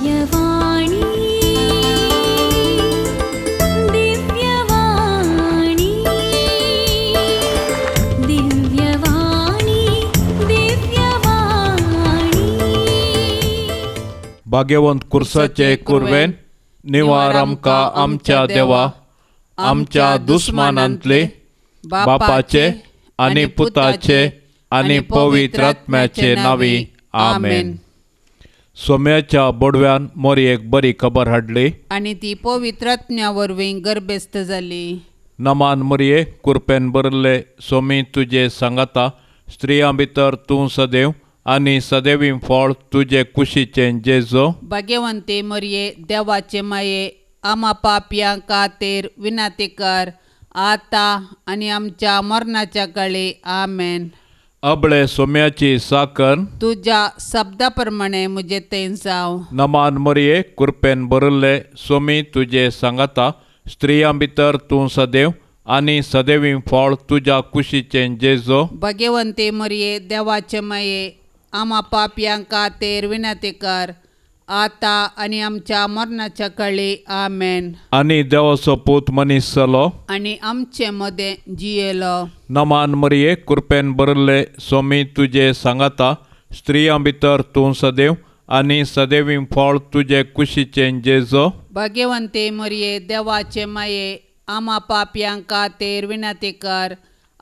दिव्यवाणी दिव्यवाणी दिव्यवाणी दिव्यवाणी भाग्यवंत कुर्साचे कुर्वेन निवार आमकां आमच्या देवा आमच्या दुस्मानांतले बापाचे आनी पुताचे आनी पवित्र आत्म्याचे नावी आमेन. सोम्याच्या बोडव्यान मोरयेक बरी खबर हाडली आनी ती पवित्र आत्म्या वरवीं गर्भस्थ जाली. नमान मोरये कुरपेन बरले सोमी तुजे सांगाता स्त्रियां भितर तूं सदैव आनी सदैवी फळ तुजे कुशीचें जेजो. भाग्यवंते मरये देवाचे माये आमा पापयां खातीर विनाती कर आता आनी आमच्या मरणाच्या काळी आमेन. अबळे सोम्याची साकन तुज्या शब्दा प्रमाणे मुजे तें जावं. नमान मोरये कुरपेन बरले सोमी तुजे सांगाता स्त्रियां भितर तूं सदैव आनी सदैवी फळ तुज्या कुशीचें जेजो. भाग्यवंते मरये देवाचे माये आमा पापयां खातीर विनाती कर आता आनी आमच्या मरणाच्या काळी आमेन. आनी देवाचो पूत मनीस जालो आनी आमचे मदें जियेलो. नमान मोरये कुरपेन बरले सोमी तुजे सांगाता स्त्रियां भितर तूं सदैव आनी सदैवी फळ तुजे कुशीचें जेजो. भाग्यवंते मरये देवाचे माये आमा पापयां खातीर विनाती कर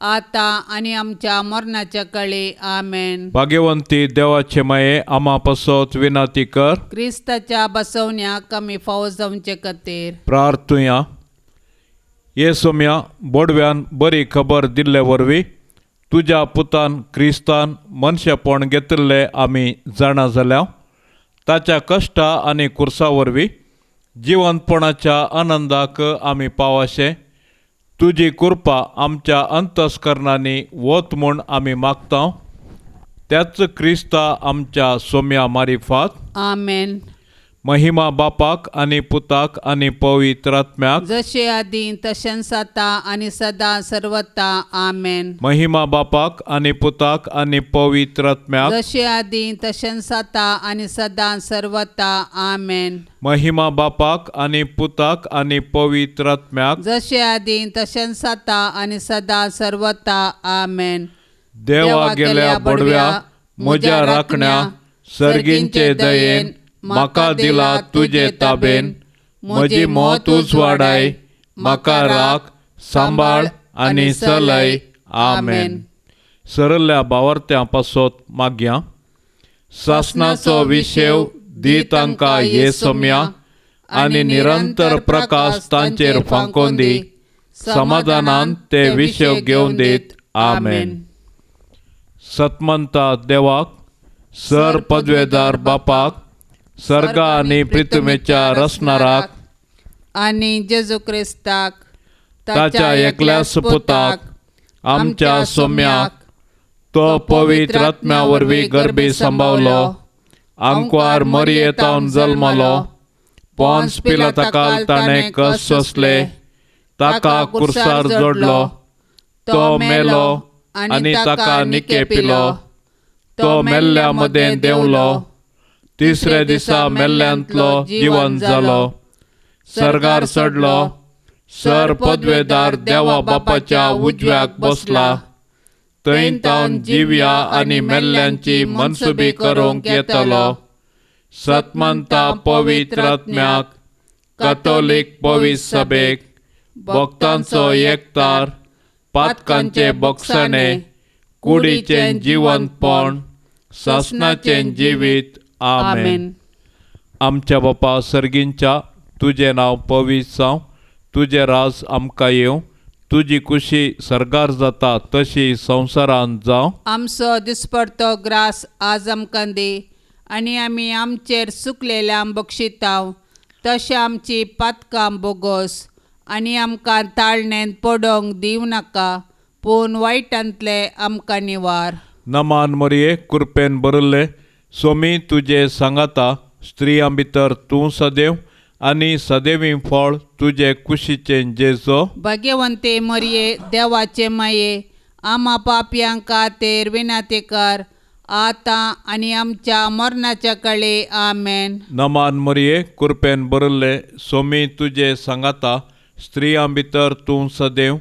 आता आनी आमच्या मरणाच्या काळी आमेन. भाग्यवंती देवाचे माये आमा पासत विनाती कर. क्रिस्ताच्या बसवण्याक आमी फावो जावचे खातीर प्रार्थुया. ये सोम्या बोडव्यान बरी खबर दिल्ले वरवीं तुज्या पुतान क्रिस्तान मनशेपण घेतिल्ले आमी जाणा जाल्या. ताच्या कश्टा आनी कुर्सा वरवीं जिवंतपणाच्या आनंदाक आमी पावशे. तुजी कृपा आमच्या अंतस्करणांनी वत म्हूण आमी मागता. त्याच क्रिस्ता आमच्या सोम्या मारिफात. आमेन. महिमा बापाक आनी पुताक आनी पवित्र आत्म्याक जशे आदीं तशेंच आता आनी सदां सर्वता आमेन. महिमा बापाक आनी पुताक आनी पवित्र आत्म्याक जशे आदीं तशेंच आता आनी सदां सर्वता आमेन. महिमा बापाक आनी पुताक आनी पवित्र आत्म्याक जशे आदीं तशेंच आता आनी सदां सर्वता आमेन. देवा गेल्या बडव्या म्हज्या राखण्या सर्गींचे दयेन म्हाका दिला तुजे ताबेन. म्हजी मोत उजवाडाय म्हाका राख सांबाळ आनी चलय आमेन. सरल्या बावर्त्यां पासत मागया. सासनाचो विशेव दी तांकां ये सोम्या आनी निरंतर प्रकाश तांचेर फांकोन दी. समाधानान ते विशेव घेवन दीत आमेन. सतमंता देवाक सर पदवेदार बापाक सर्गा आनी पृथ्वीच्या रचणाराक आनी जेजू क्रिस्ताक ताच्या एकल्याच पुताक आमच्या सोम्याक तो पवित्र आत्म्या वरवीं गर्भी सांबावलो. आंकवार मरयेतावन जल्मलो. पोन्स पिलाताकाल ताणें कस सोंसले. ताका कुर्सार जोडलो. तो मेलो आनी ताका निके पिलो. तो मेल्ल्या मदें देंवलो. तिसरे दिसा मेल्ल्यांतलो जिवंत जालो. सर्गार चडलो. सर पदवेदार देवा बापाच्या उजव्याक बसला. थंय तावन जिव्या आनी मेल्ल्यांची मनसुबी करूंक येतलो. सतमंता पवित्र आत्म्याक कॅथोलीक पवित्र सभेक भक्तांचो एकतार पातकांचे बोगसणे कुडीचें जिवंतपण सासणाचें जिवीत आमेन. आमच्या बापा सर्गींच्या तुजें नांव पवित्र जावं. तुजें राज आमकां येवं. तुजी कुशी सर्गार जाता तशी संवसारांत जावं. आमचो दिसपडतो ग्रास आज आमकां दी आनी आमी आमचेर चुकलेल्यांक बक्षितांव तशें आमची पातकां बोगोस आनी आमकां ताळणेंत पडोवंक दिवं नाका पूण वायटांतले आमकां निवार. नमान मोरये कुरपेन बरले सोमी तुजे सांगाता स्त्रियां भितर तूं सदैव आनी सदैवी फळ तुजे कुशीचें जेजो. भाग्यवंते मरये देवाचे माये आमा पापयां खातीर विनाती कर आता आणि आमच्या मरणाच्या काळी आमेन. नमान मरिये कृपेन बरल्ले स्वामी तुजे सांगाता स्त्रियां भितर तूं सदैव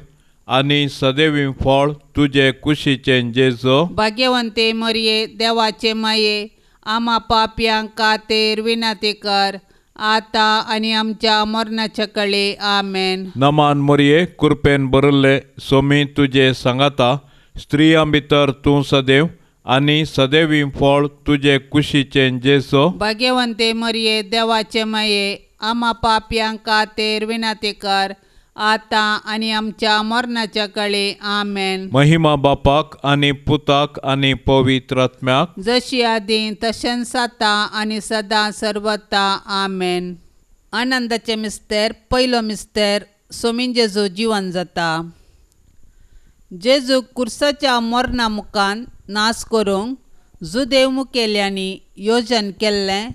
आनी सदैवी फळ तुजे कुशीचें जेजो. भाग्यवंते मरिये देवाचे माये, आम्हा पापयांक खातीर विनंती कर, आता आणि आमच्या मरणाच्या काळी आमेन. नमान मरिये कृपेन बरल्ले स्वामी तुजे सांगाता स्त्रियां भितर तूं सदैव आनी सदैवी फळ तुजे कुशीचें जेजो. भाग्यवंते मरिये देवाचे माये, आम्हा पापयांक खातीर विनंती कर, आता आणि आमच्या मरणाच्या काळी आमेन. महिमा बापाक आनी पुताक आनी पवित्र आत्म्याक, जशी आदी तशेंच आता आणि सदां सर्वता आमेन. आनंदाचे मिस्तेर पयलो मिस्तेर सोमीन जेजू जिवन जाता. जेजू कुर्साच्या मरणा मुखान नाश करूंक जुदेव मुखेल्यांनी योजन केल्लें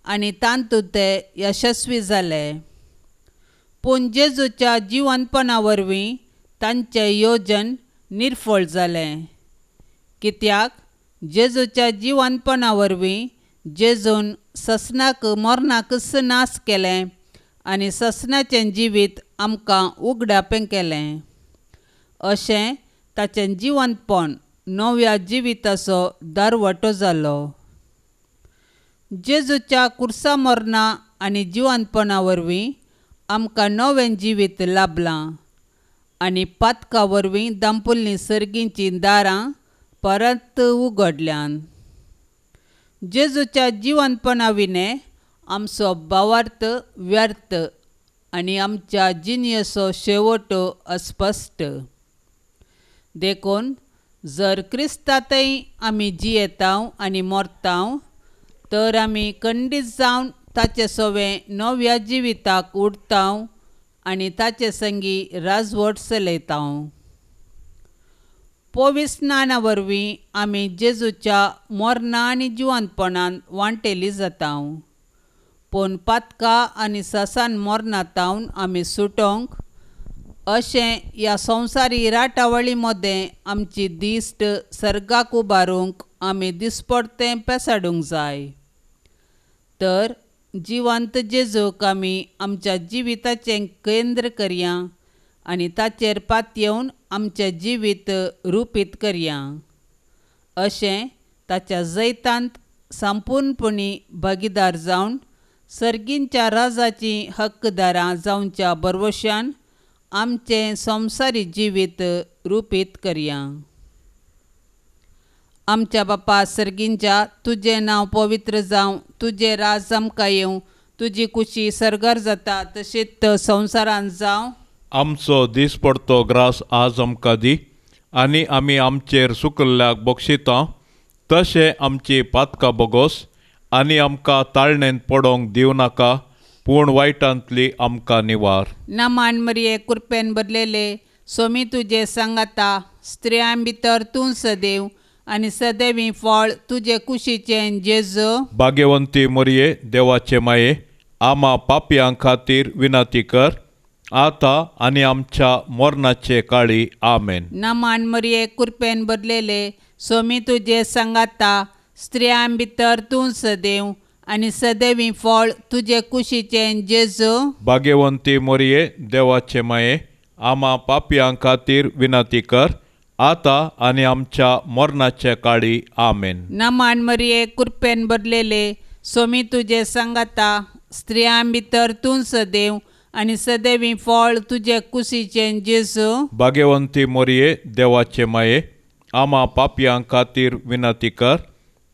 आनी तांतूं ते यशस्वी जाले. पूण जेजूच्या जिवंतपणा वरवीं तांचें योजन निर्फळ जालें. कित्याक जेजूच्या जिवंतपणा वरवीं जेजून ससनाक मरणाकच नाश केलें आनी ससनाचें जिवीत आमकां उगडापें केलें. अशें ताचें जिवंतपण नव्या जिविताचो दारवटो जालो. जेजूच्या कुर्सा मरणा आनी जिवंतपणा वरवीं आमकां नवें जिवीत लाभलां आनी पातका वरवीं दांपुल्लीं सर्गींचीं दारां परत उगडल्यान. जेजूच्या जिवंतपणा विने आमचो भावार्थ व्यर्थ आनी आमच्या जिणेचो शेवट अस्पश्ट. देखून जर क्रिस्तांतय आमी जियेतांव आनी मरतांव, तर आमी खंडीत जावन ताचे सोवे नव्या जिविताक उडतांव आनी ताचे संगी राजवट चलयतांव. पवित्र स्नाना वरवीं आमी जेजूच्या मरणा आनी जिवंतपणान वांटेली जातांव. पूण पातका आनी ससान मरणांतावन आमी सुटोंक, अशें ह्या संवसारी राटावळी मदें आमची दिश्ट सर्गाक उबारूंक आमी दिसपडतें पेसाडूंक जाय. तर जिवंत जेजूक आमी आमच्या जिविताचें केंद्र करया आनी ताचेर पातयेवन आमचें जिवीत रुपीत करया. अशें ताच्या जैतांत संपूर्णपणी भागीदार जावन सर्गींच्या राजाचीं हक्कदारां जावच्या भरवश्यान आमचें संवसारी जिवीत रुपीत करया. आमच्या बापा सर्गींच्या, तुजें नांव पवित्र जावं, तुजें राज आमकां येवं, तुजी कुशी सर्गार जाता तशीच संवसारांत जावं. आमचो दिसपडतो ग्रास आज आमकां दी आनी आमी आमचेर सुकल्ल्याक बक्षितां, तशें आमची पातकां बोगोस आनी आमकां ताळणेंत पडोंक दिवं नाका, पूण वायटांतली आमकां निवार. नमान मरिये कृपेन भरलेले स्वामी तुजे सांगाता स्त्रियां भितर तूं सदैव आनी सदैवी फळ तुजे कुशीचें जेजू. भाग्यवंती मरिये देवाचे माये, आम्हा पापयां खातीर विनंती कर, आता आनी आमच्या मरणाचे काळी आमेन. नमान मरिये कृपेन भरलेले स्वामी तुजे सांगाता स्त्रियां भितर तूं सदैव आनी सदैवी फळ तुजे कुशीचें जेजू. भाग्यवंती मरिये देवाचे माये, आम्हा पापयां खातीर विनंती कर, आता आनी आमच्या मरणाचे काळी आमेन. नमान मरिये कृपेन भरलेले स्वामी तुजे सांगाता स्त्रियां भितर तूं सदैव आनी सदैवी फळ तुजे कुशीचें जेजू. भाग्यवंती मरिये देवाचे माये, आम्हा पापयां खातीर विनंती कर,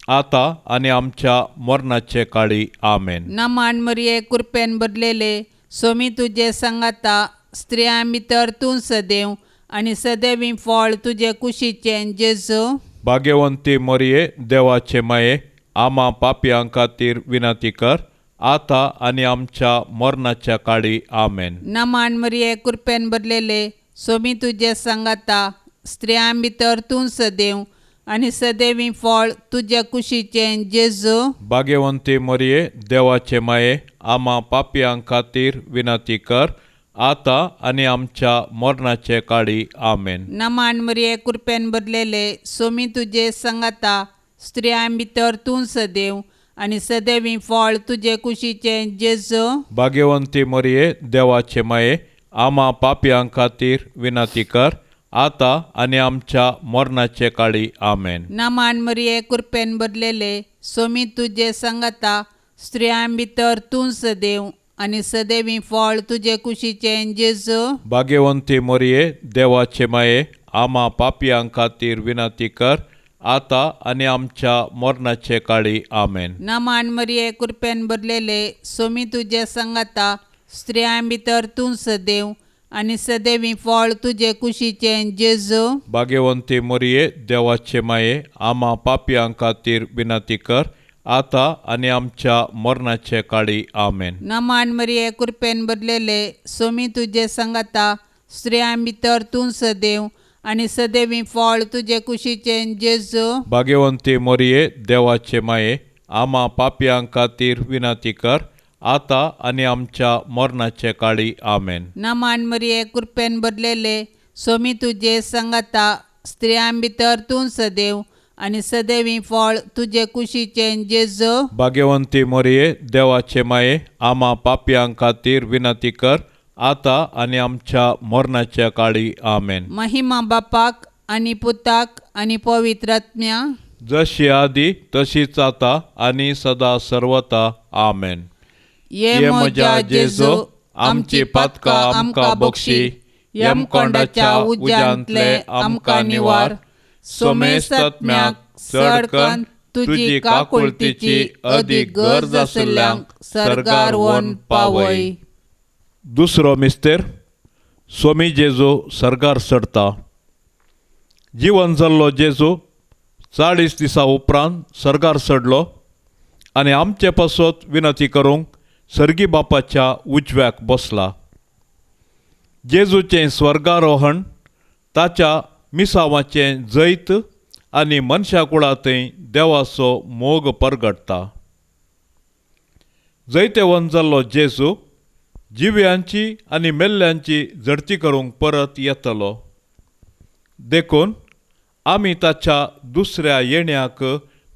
आता आनी आमच्या मरणाचे काळी आमेन. नमान मरिये कृपेन भरलेले स्वामी तुजे सांगाता स्त्रियां भितर तूं सदैव आनी सदैवी फळ तुजे कुशीचें जेजू. भाग्यवंती मरिये देवाचे माये, आम्हा पापयां खातीर विनंती कर, आता आनी आमच्या मरणाच्या काळी आमेन. नमान मरिये कृपेन भरलेले स्वामी तुजे सांगाता स्त्रियां भितर तूं सदैव आनी सदैवी फळ तुजे कुशीचें जेजू. भाग्यवंती मरिये देवाचे माये, आम्हा पापयां खातीर विनंती कर, आता आनी आमच्या मरणाचे काळी आमेन. नमान मरिये कृपेन भरलेले स्वामी तुजे सांगाता स्त्रियां भितर तूं सदैव आनी सदैवी फळ तुजे कुशीचें जेजू. भाग्यवंती मरिये देवाचे माये, आम्हा पापयां खातीर विनंती कर, आता आनी आमच्या मरणाचे काळी आमेन. नामान मरिये कृपेन भरलेले, सोमी तुजे संगता, स्त्रियां भितर तूं सदैव आनी सदैवी फळ तुजे कुशीचें जेजू. भाग्यवंती मरिये देवाचे माये, आम्हा पापयां खातीर विनंती कर, आता आनी आमच्या मरणाचे काळी आमेन. नामान मरिये कृपेन भरलेले, सोमी तुजे संगता, स्त्रियां भितर तूं सदैव आनी सदैवी फळ तुजे कुशीचें जेजू. भाग्यवंती मरिये देवाचे माये, आम्हा पापयां खातीर विनंती कर, आता आनी आमच्या मरणाचे काळी आमेन. नामान मरिये कृपेन भरलेले, सोमी तुजे संगता, स्त्रियां भितर तूं सदैव आनी सदैवी फळ तुजे कुशीचें जेजू. भाग्यवंती मरिये देवाचे माये, आम्हा पापयां खातीर विनंती कर, आता आनी आमच्या मरणाचे काळी आमेन. नामान मरिये कृपेन भरलेले, सोमी तुजे संगता, स्त्रियां भितर तूं सदैव आनी सदैवी फळ तुजे कुशीचें जेजू. भाग्यवंती मरिये देवाचे माये, आम्हा पापयां खातीर विनंती कर, आता आनी आमच्या मरणाच्या काळी आमेन. महिमा बापाक आनी पुताक आनी पवित्र आत्म्या, जशी आदी तशीच आता आनी सदा सर्वता आमेन. ये म्हज्या जेजू, आमची पातकां आमकां बक्षी, यमकोंडाच्या उज्यांतले आमकां निवार, सोमेस्त आत्म्याक चड कन्न तुजी काकुळतीची अदीक गरज आशिल्ल्यांक सर्गार व्हरून पावय. दुसरो मिस्तेर, स्वामी जेजू सर्गार चडटा. जीवन जाल्लो जेजू 40 दिसां उपरांत सर्गार चडलो आनी आमचे पासत विनंती करूंक सर्गी बापाच्या उजव्याक बसला. जेजूचें स्वर्गारोहण ताच्या मिसावाचें जैत आनी मनशा कुळांतय देवाचो मोग परगटता. जैतेवन जाल्लो जेजू जिव्यांची आनी मेल्ल्यांची झडती करूंक परत येतलो. देखून आमी ताच्या दुसऱ्या येण्याक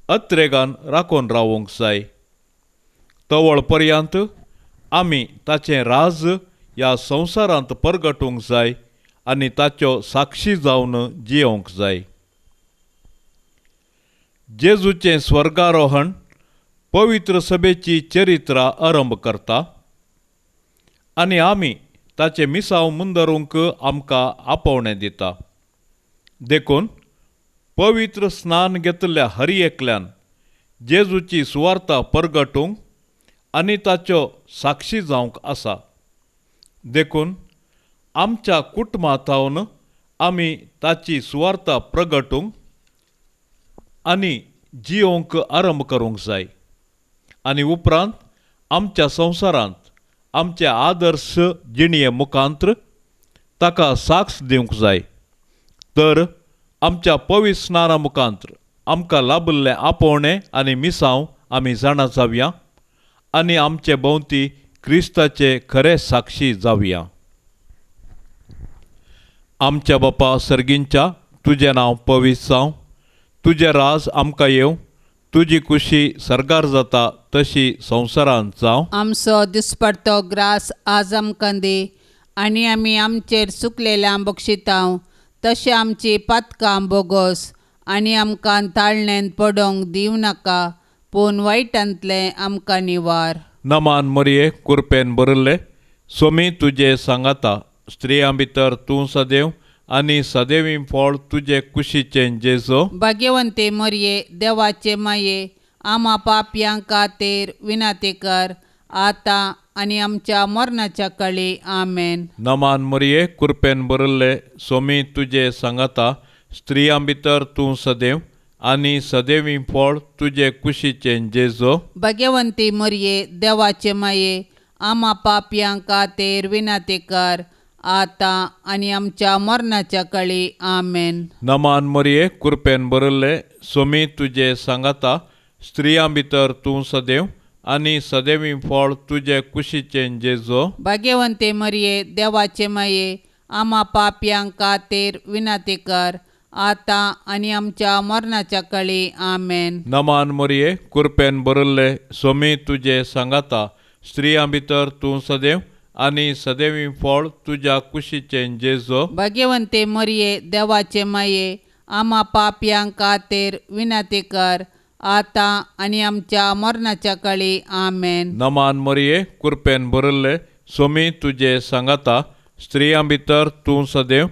अत्रेगान राखून रावूंक जाय. तवळ पर्यंत आमी ताचें राज ह्या संवसारांत परगटूंक जाय आनी ताच्यो साक्षी जावन जियोंक जाय. जेजूचें स्वर्गारोहण पवित्र सभेची चरित्रां आरंभ करता आनी आमी ताचे मिसाव मुंदरूंक आमकां आपोवणें दिता. देखून पवित्र स्नान घेतल्या हर एकल्यान जेजूची सुवार्ता परगटूंक आनी ताच्यो साक्षी जावंक आसा. देखून आमच्या कुटुंबांतावन आमी ताची सुवार्ता प्रगटूंक आनी जियोंक आरंभ करूंक जाय आनी उपरांत आमच्या संवसारांत आमचे आदर्श जिणये मुखांत्र ताका साक्ष दिवंक जाय. तर आमच्या पवित्र स्नाना मुखांत्र आमकां लाबिल्लें आपोवणें आनी मिसांव आमी जाणा जावया आनी आमचे भोंवती क्रिस्ताचे खरे साक्षी जावया. आमच्या बापा सर्गींच्या, तुजें नांव पवित्र जावं, तुजें राज आमकां येवं, तुजी कुशी सर्गार जाता तशी संवसारांत जावं. आमचो दिसपडटो ग्रास आज आमकां दी आनी आमी आमचेर चुकलेल्यांक बक्षितांव, तशें आमची पातकां बोगोस आनी आमकां ताळणेंत पडोवंक दिवं नाका, पूण वायटांतलें आमकां निवार. नमान मरिये कृपेन भरिल्ले, सोमी तुजे सांगाता, स्त्रियां भितर तूं सदैव आनी सदैवी फळ तुजे कुशीचें जेजू. भाग्यवंते मरिये देवाचे माये, आम्हा पापयां खातीर विनंती कर, आता आनी आमच्या मरणाच्या काळी आमेन. नमान मरिये कृपेन भरिल्ले, सोमी तुजे सांगाता, स्त्रियां भितर तूं सदैव आनी सदैवी फळ तुजे कुशीचें जेजू. भाग्यवंती मरिये देवाचे माये, आम्हा पापयां खातीर विनंती कर, आता आनी आमच्या मरणाच्या काळी आमेन. नमान मरिये कृपेन भरिल्ले, सोमी तुजे सांगाता, स्त्रियां भितर तूं सदैव आनी सदैवी फळ तुजे कुशीचें जेजू. भाग्यवंते मरिये देवाचे माये, आम्हा पापयां खातीर विनंती कर, आता आनी आमच्या मरणाच्या काळी आमेन. नमान मोरये कृपेन बरल्ले सोमी तुजे सांगाता स्त्रियां भितर तूं सदैव आनी सदैवी फळ तुज्या कुशीचें जेजो. भाग्यवंते मरिये देवाचे माये आम्हा पापयांक खातीर विनंती कर, आता आनी आमच्या मरणाच्या काळी आमेन. नमान मोरये कृपेन बरल्ले सोमी तुजे सांगाता स्त्रियां भितर तूं सदैव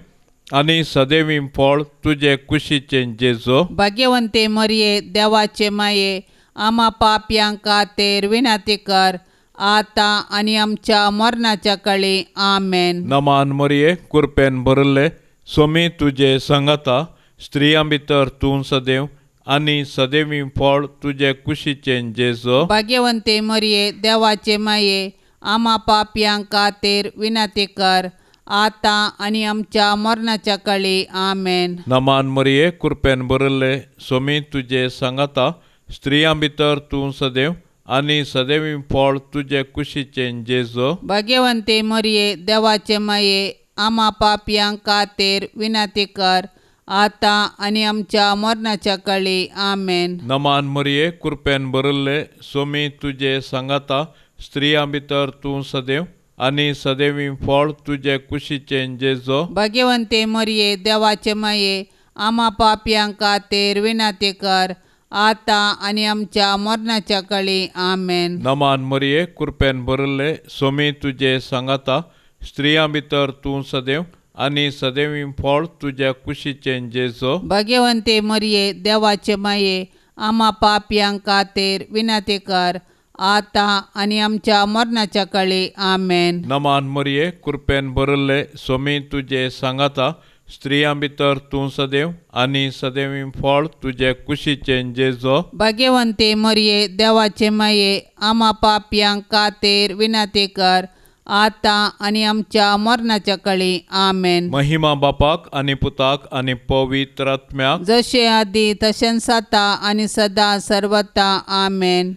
आनी सदैवी फळ तुजे कुशीचें जेजो. भाग्यवंते मरिये देवाचे माये आम्हा पापयांक खातीर विनंती कर, आता आनी आमच्या मरणाच्या काळी आमेन. नमान मोरये कृपेन बरल्ले सोमी तुजे सांगाता स्त्रियां भितर तूं सदैव आनी सदैवी फळ तुजे कुशीचें जेजो. भाग्यवंते मरिये देवाचे माये आम्हा पापयांक खातीर विनंती कर, आता आनी आमच्या मरणाच्या काळी आमेन. नमान मोरये कृपेन बरल्ले सोमी तुजे सांगाता स्त्रियां भितर तूं सदैव आनी सदैवी फळ तुजे कुशीचें जेजो. भाग्यवंते मरिये देवाचे माये आम्हा पापयांक खातीर विनंती कर, आता आनी आमच्या मरणाच्या काळी आमेन. नमान मोरये कृपेन बरल्ले सोमी तुजे सांगाता स्त्रियां भितर तूं सदैव आनी सदैवी फळ तुजे कुशीचें जेजो. भाग्यवंते मरिये देवाचे माये आम्हा पापयांक खातीर विनंती कर, आता आनी आमच्या मरणाच्या काळी आमेन. नमान मोरये कृपेन बरल्ले सोमी तुजे सांगाता स्त्रियां भितर तूं सदैव आनी सदैवी फळ तुज्या कुशीचें जेजो. भाग्यवंते मरिये देवाचे माये आम्हा पापयांक खातीर विनंती कर, आता आनी आमच्या मरणाच्या काळी आमेन. नमान मोरये कृपेन बरल्ले सोमी तुजे सांगाता स्त्रियां भितर तूं सदैव आनी सदैवी फळ तुजे कुशीचें जेजो. भाग्यवंते मरिये देवाचे माये आम्हा पापयांक खातीर विनंती कर, आता आनी आमच्या मरणाच्या काळी आमेन. महिमा बापाक आनी पुताक आनी पवित्र आत्म्याक जशे आदी तशेंच आता आनी सदां सर्वता आमेन.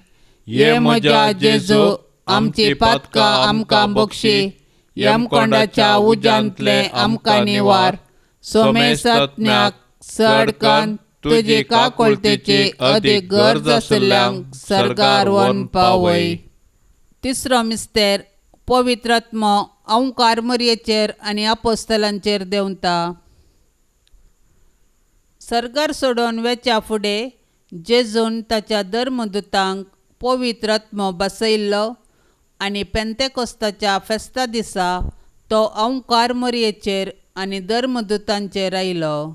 ये म्हज्या जेजो आमची पातकां आमकां बक्षी, यमकोंडाच्या उज्यांतले आमकां निवार. सोमेस आत्म्याक सडकन तुजी काकोळतेची अदीक गरज आसल्यांक सर्गार व्हरून पावय. तिसरो मिस्तेर पवित्र आत्मो ओंकार मरयेचेर आनी आपोस्तलांचेर देंवता. सर्गार सोडून वेच्या फुडें जेजून ताच्या धर्मदुतांक पवित्र आत्मो बसयल्लो आनी पेंतेकोस्ताच्या फेस्ता दिसा तो ओंकार मरयेचेर आनी धर्मदुतांचेर आयलो.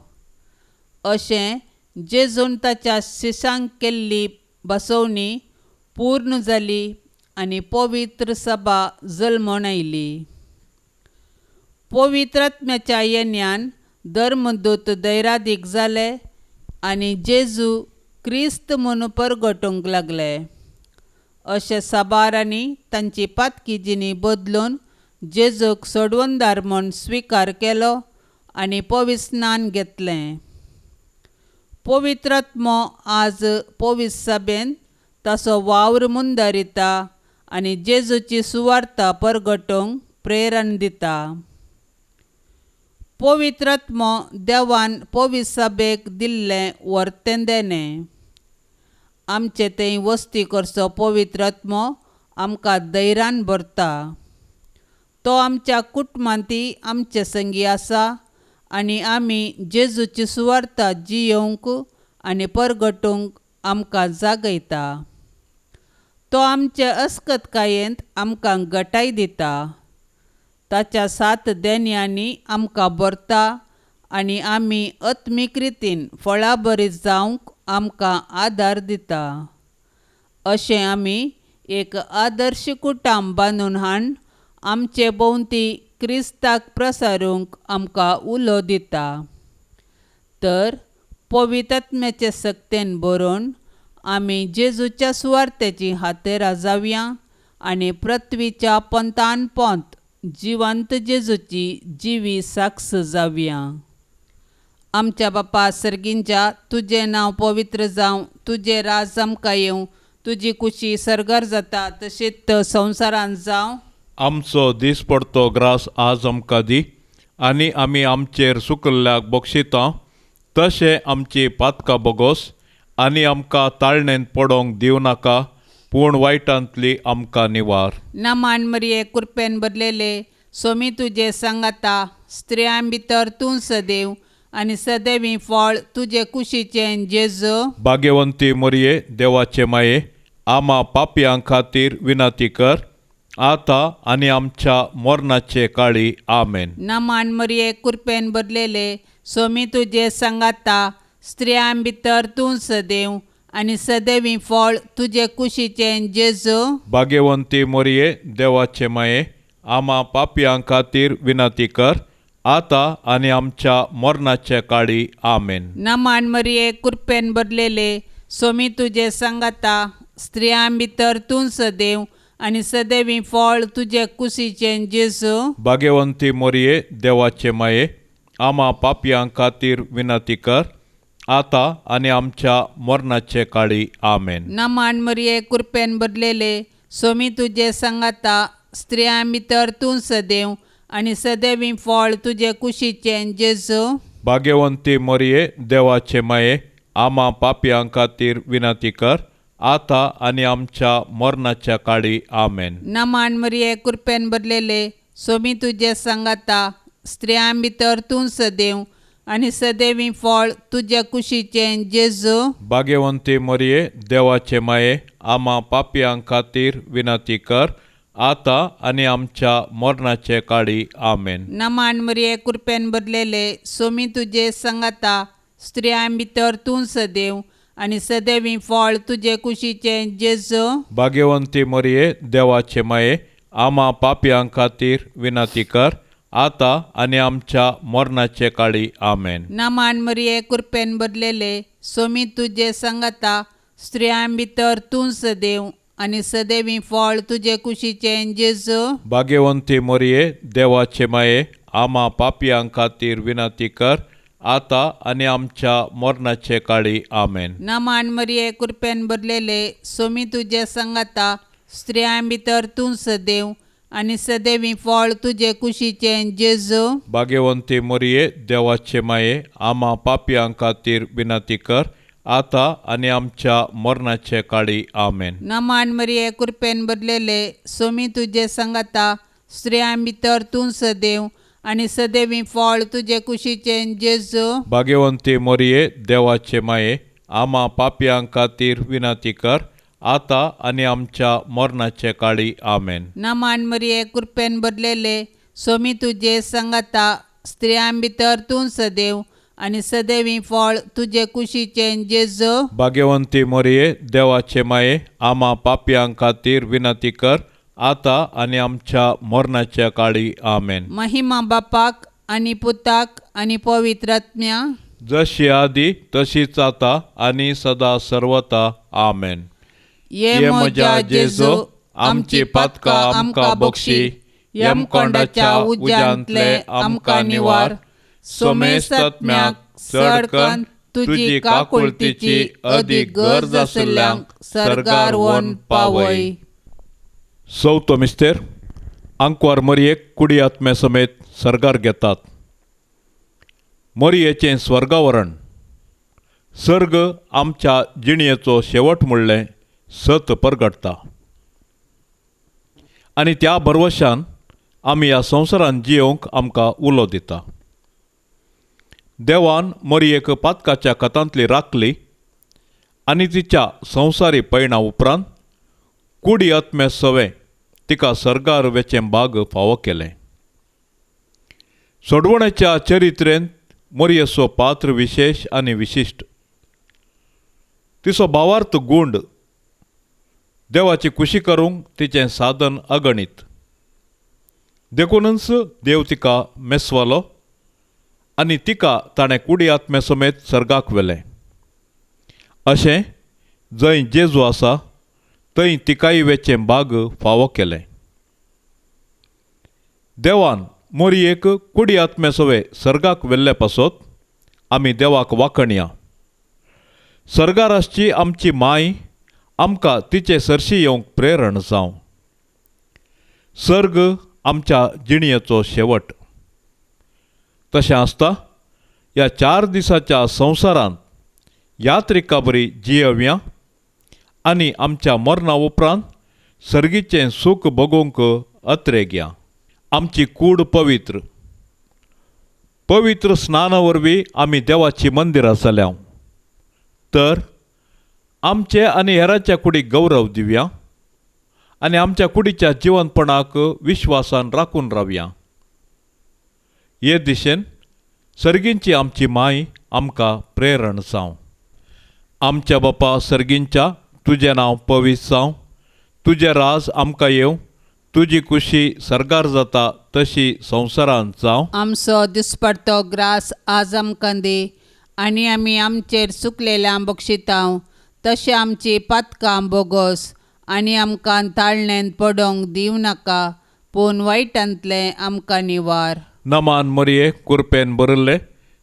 अशें जेजून ताच्या शिश्यांक केल्ली बसोवणी पूर्ण जाली आनी पवित्र सभा जल्मोन आयली. पवित्र आत्म्याच्या येण्यान धर्मदूत दैरादीक जाले आनी जेजू क्रिस्त म्हणून परगटूंक लागले. अशें साबारांनी तांची पातकी जिणी बदलून जेजूक सोडवंदार म्हूण स्विकार केलो आनी पविस्नान घेतलें. पवित्र आत्मो आज पवित्र सभेन ताचो वावर मुंदारिता आनी जेजूची सुवार्ता परगटूंक प्रेरण दिता. पवित्र आत्मो देवान पवित्र सभेक दिल्लें वर्तेंदेने. आमचे थंय वस्ती करचो पवित्र आत्मो आमकां धैर्यान भरता. तो आमच्या कुटुंबांती आमचे संगी आसा आनी आमी जेजूची सुवार्ता जियोंक आनी परगटूंक आमकां जागयता. तो आमचे अस्कतकायेंत आमकां घटाय दिता. ताच्या 7 देन्यांनी आमकां भरता आनी आमी आत्मीक रितीन फळां बरी जावंक आमकां आदार दिता. अशें आमी एक आदर्श कुटुंब बांदून हाडून आमचे भोंवती क्रिस्ताक प्रसारूंक आमकां उलो दिता. तर पवित्र आत्म्याचे सक्तेन बरोवन आमी जेजूच्या सुवार्तेची हातेरां जावया आनी पृथ्वीच्या पंतान पंत जिवंत जेजूची जिवी साक्ष जावया. आमच्या बापा सर्गींच्या तुजें नांव पवित्र जावं, तुजें राज आमकां येवं, तुजी कुशी सर्गार जाता तशीच संवसारांत जावं. आमचो दिसपडतो ग्रास आज आमकां दी आनी आमी आमचेर सुकल्ल्याक बक्षिता तशें आमची पातकां बोगोस आनी आमकां ताळणेन पडोंक दिवं नाका, पूण वायटांतली आमकां निवार. नमान मरिये कृपेन भरलेले सोमी तुजे सांगाता स्त्रियां भितर तूं सदैव आनी सदैवी फळ तुजे कुशीचें जेजू. भाग्यवंती मरिये देवाचे माये, आमा पापयां खातीर विनंती कर, आतां आनी आमच्या मरणाचे काळी. आमेन. नमान मरिये कृपेन भरलेले सोमी तुजे सांगाता स्त्रियां भितर तूं सदैव आनी सदैवी फळ तुजे कुशीचें जेजू. भाग्यवंती मरिये देवाचे माये, आमा पापयां खातीर विनंती कर, आतां आनी आमच्या मरणाचे काळी. आमेन. नमान मरिये कृपेन भरलेले सोमी तुजे सांगाता स्त्रियां भितर तूं सदैव आनी सदैवी फळ तुजे कुशीचें जेजू. भाग्यवंती मरिये देवाचे माये, आमा पापयां खातीर विनंती कर, आतां आनी आमच्या मरणाचे काळी. आमेन. नमान मरिये कृपेन भरलेले सोमी तुजे सांगाता स्त्रियां भितर तूं सदैव आनी सदैवी फळ तुजे कुशीचें जेजू. भाग्यवंती मरिये देवाचे माये, आमा पापयां खातीर विनंती कर, आतां आनी आमच्या मरणाच्या काळी. आमेन. नमान मरिये कृपेन भरलेले सोमी तुजे सांगाता स्त्रियां भितर तूं सदैव आनी सदैवी फळ तुजे कुशीचें जेजू. भाग्यवंती मरिये देवाचे माये, आमा पापयां खातीर विनंती कर, आतां आनी आमच्या मरणाचे काळी. आमेन. नमान मरिये कृपेन भरलेले सोमी तुजे सांगाता स्त्रियां भितर तूं सदैव आनी सदैवी फळ तुजे कुशीचें जेजू. भाग्यवंती मरिये देवाचे माये, आमा पापयां खातीर विनंती कर, आतां आनी आमच्या मरणाचे काळी. आमेन. नमान मरिये कृपेन भरलेले सोमी तुजे सांगाता स्त्रियां भितर तूं सदैव आनी सदैवी फळ तुजे कुशीचें जेजू. भाग्यवंती मरिये देवाचे माये, आमा पापयां खातीर विनंती कर, आतां आनी आमच्या मरणाचे काळी. आमेन. नमान मरिये कृपेन भरलेले सोमी तुजे सांगाता स्त्रियां भितर तूं सदैव आनी सदैवी फळ तुजे कुशीचें जेजू. भाग्यवंती मरिये देवाचे माये, आमा पापयां खातीर विनंती कर, आतां आनी आमच्या मरणाचे काळी. आमेन. नमान मरिये कृपेन भरलेले सोमी तुजे सांगाता स्त्रियां भितर तूं सदैव आनी सदैवी फळ तुजे कुशीचें जेजू. भाग्यवंती मरिये देवाचे माये, आमा पापयां खातीर विनंती कर, आतां आनी आमच्या मरणाचे काळी. आमेन. नमान मरिये कृपेन भरलेले सोमी तुजे सांगाता स्त्रियां भितर तूं सदैव आनी सदैवी फळ तुजे कुशीचें जेजू. भाग्यवंती मरिये देवाचे माये, आमा पापयां खातीर विनंती कर, आतां आनी आमच्या मरणाच्या काळी. आमेन. महिमा बापाक आनी पुताक आनी पवित्र आत्म्या, जशी आदी तशीच आता आनी सदा सर्वता. आमेन. ये म्हज्या जेजू आमची पातकां आमकां बक्षी, यमकोंडाच्या उज्यांतले आमकां निवार. सोमेस्त आत्म्याक चड कन्न तुजी काकुळतीची अदीक गरज आशिल्ल्यांक सर्गार व्हरून पावय. चवथो मिस्तेर, आंकवार मरयेक कुडी आत्मे समेत सर्गार घेतात. मरयेचें स्वर्गावरण. सर्ग आमच्या जिणयेचो शेवट म्हणलें सत परगटता आनी त्या भरवशान आमी ह्या संवसारांत जियोंक आमकां उलो दिता. देवान मरयेक पातकाच्या कथांतली राखली आनी तिच्या संवसारी पैणा उपरांत कुडी आत्मे सवे तिका सर्गार वेचें भाग फावो केलें. सोडवण्याच्या चरित्रेंत मरयेचो पात्र विशेष आनी विशिश्ट. तिचो भावार्थ गूंड. देवाची खुशी करूंक तिचें साधन अगणित. देखूनच देव तिका मेसवालो आनी तिका ताणें कुडी आत्मे समेत सर्गाक व्हेलें. अशें जंय जेजू आसा थंय तिकाय वेचें भाग फावो केलें. देवान मरयेक कुडी आत्मे सवे सर्गाक व्हेल्ले पासत आमी देवाक वाखणया. सर्गार आसची आमची माय आमकां तिचे सरशी येवंक प्रेरण जावं. सर्ग आमच्या जिणयेचो शेवट. तशें आसता ह्या 4 दिसाच्या संवसारांत यात्रिका बरी जियेवया आनी आमच्या मरणा उपरांत सर्गीचें सूख भोगूंक अत्रे घेया. आमची कूड पवित्र स्नाना वरवीं आमी देवाची मंदिरां जाल्या. तर आमचे आनी हेरांच्या कुडीक गौरव दिवया आनी आमच्या कुडीच्या जिवंतपणाक विश्वासान राखून रावया. हे दिशेन सर्गींची आमची माय आमकां प्रेरण जावं. आमच्या बापा सर्गींच्या, तुजें नांव पवित्र जावं. तुजें राज आमकां येवं. तुजी खुशी सरकार जाता तशी संवसारांत जावं. आमचो दिसपडतो ग्रास आज आमकां दी आनी आमी आमचेर चुकलेल्यांक बक्षितांव तशें आमची पातकां बोगोस आनी आमकां ताळणेंत पडोवंक दिवं नाका, पूण वायटांतलें आमकां निवार. नमान मरये कुरपेन बरयल्ले,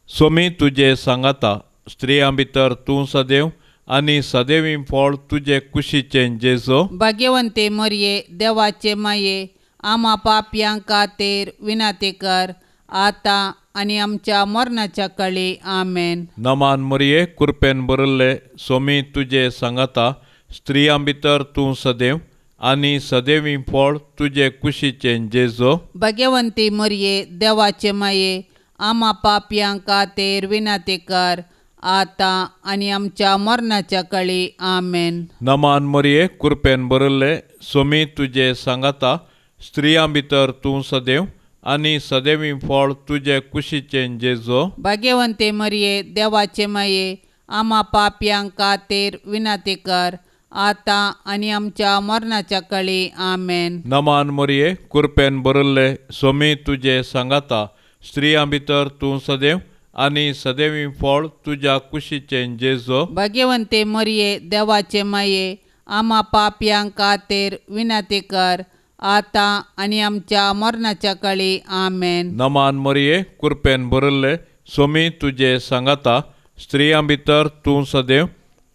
सोमी तुजे सांगाता, स्त्रियां भितर तूं सदैव आनी सदैवी फळ तुजे कुशीचें जेजो. भाग्यवंते मरये, देवाचे माये, आमा पापयां खातीर विनाती कर, आतां आनी आमच्या मरणाच्या काळी. आमेन. नमान मरये कुरपेन बरयल्ले, सोमी तुजे सांगाता, स्त्रियां भितर तूं सदैव आनी सदैवी फळ तुजे कुशीचें जेजो. भाग्यवंती मरये, देवाचे माये, आमा पापयां खातीर विनाती कर, आतां आनी आमच्या मरणाच्या काळी. आमेन. नमान मरये कुरपेन बरयल्ले, सोमी तुजे सांगाता, स्त्रियां भितर तूं सदैव आनी सदैवी फळ तुजे कुशीचें जेजो. भाग्यवंते मरये, देवाचे माये, आमा पापयां खातीर विनाती कर, आतां आनी आमच्या मरणाच्या काळी. आमेन. नमान मरये कुरपेन बरयल्ले, सोमी तुजे सांगाता, स्त्रियां भितर तूं सदैव आनी सदैवी फळ तुज्या कुशीचें जेजो. भाग्यवंते मरये, देवाचे माये, आमा पापयां खातीर विनाती कर, आतां आनी आमच्या मरणाच्या काळी. आमेन. नमान मरये कुरपेन बरयल्ले, सोमी तुजे सांगाता, स्त्रियां भितर तूं सदैव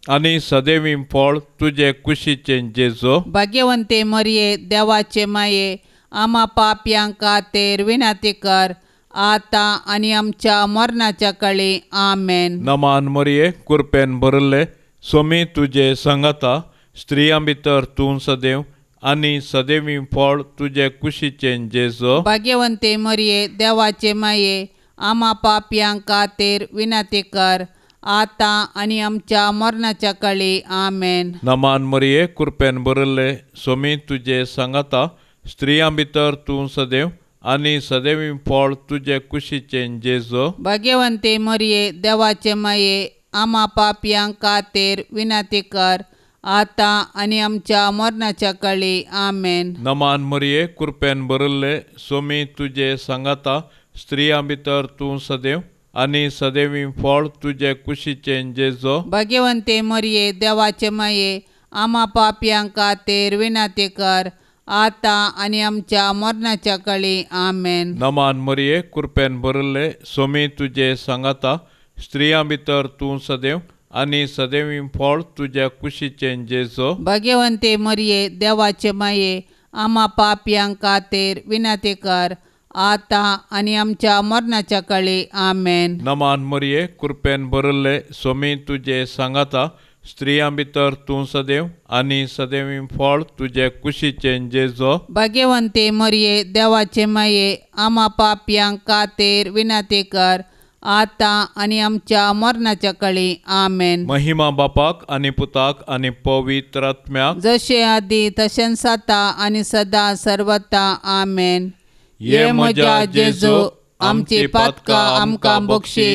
आनी सदैवी फळ तुजे कुशीचें जेजो. भाग्यवंते मरये, देवाचे माये, आमा पापयां खातीर विनाती कर, आतां आनी आमच्या मरणाच्या काळी. आमेन. नमान मरये कुरपेन बरयल्ले, सोमी तुजे सांगाता, स्त्रियां भितर तूं सदैव आनी सदैवी फळ तुजे कुशीचें जेजो. भाग्यवंते मरये, देवाचे माये, आमा पापयां खातीर विनाती कर, आतां आनी आमच्या मरणाच्या काळी. आमेन. नमान मरये कुरपेन बरयल्ले, सोमी तुजे सांगाता, स्त्रियां भितर तूं सदैव आनी सदैवी फळ तुजे कुशीचें जेजो. भाग्यवंते मरये, देवाचे माये, आमा पापयां खातीर विनाती कर, आतां आनी आमच्या मरणाच्या काळी. आमेन. नमान मरये कुरपेन बरयल्ले, सोमी तुजे सांगाता, स्त्रियां भितर तूं सदैव आनी सदैवी फळ तुजे कुशीचें जेजो. भाग्यवंते मरये, देवाचे माये, आमा पापयां खातीर विनाती कर, आतां आनी आमच्या मरणाच्या काळी. आमेन. नमान मरये कुरपेन बरयल्ले, सोमी तुजे सांगाता, स्त्रियां भितर तूं सदैव आनी सदैवी फळ तुज्या कुशीचें जेजो. भाग्यवंते मरये, देवाचे माये, आमा पापयां खातीर विनाती कर, आतां आनी आमच्या मरणाच्या काळी. आमेन. नमान मरये कुरपेन बरयल्ले, सोमी तुजे सांगाता, स्त्रियां भितर तूं सदैव आनी सदैवी फळ तुजे कुशीचें जेजो. भाग्यवंते मरये, देवाचे माये, आमा पापयां खातीर विनाती कर, आतां आनी आमच्या मरणाच्या काळी. आमेन. महिमा बापाक आनी पुताक आनी पवित्र आत्म्याक, जशें आदी तशें जाता आनी सदां सर्वता. आमेन. ये म्हज्या जेजो, आमची पातकां आमकां बक्षी,